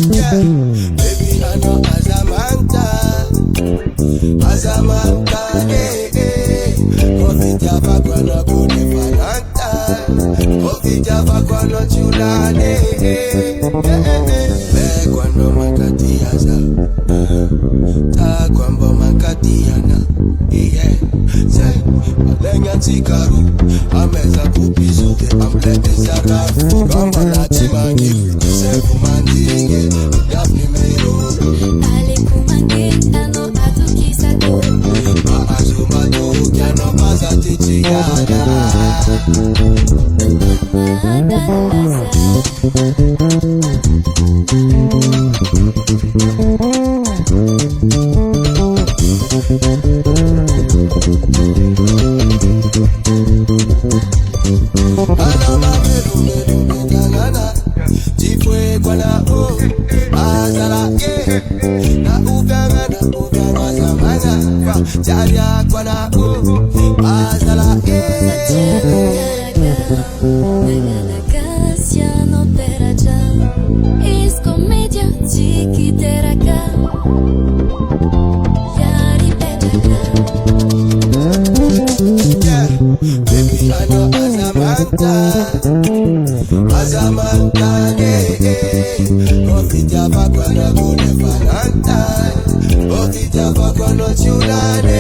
Baby, I know Azamanta, Kofi Java Kwano Kune Fananta, Kofi Java Kwano Chulane, Kwando Makati Aza, Ta Kwambo Makati Yana, Say, Lengan Sikaru, Ameza Kupisu, Amblete Sara, Kwamba Nati Mangi, Sefu Mandi, Daphne Meiro, Ale Kumange, Ano Atu Kisako, Azumatu, Kiano Mazati Chiana. Jifwe kwa na o azala ye na uvanga zamana jaria kwa na o azala ye Siano per già Iscommedia Chiquiteraca Yari Pejaka Baby, I know Azamanta, Kofi Java Kwano Kune Fananta, Kofi Java Kwano Chulane,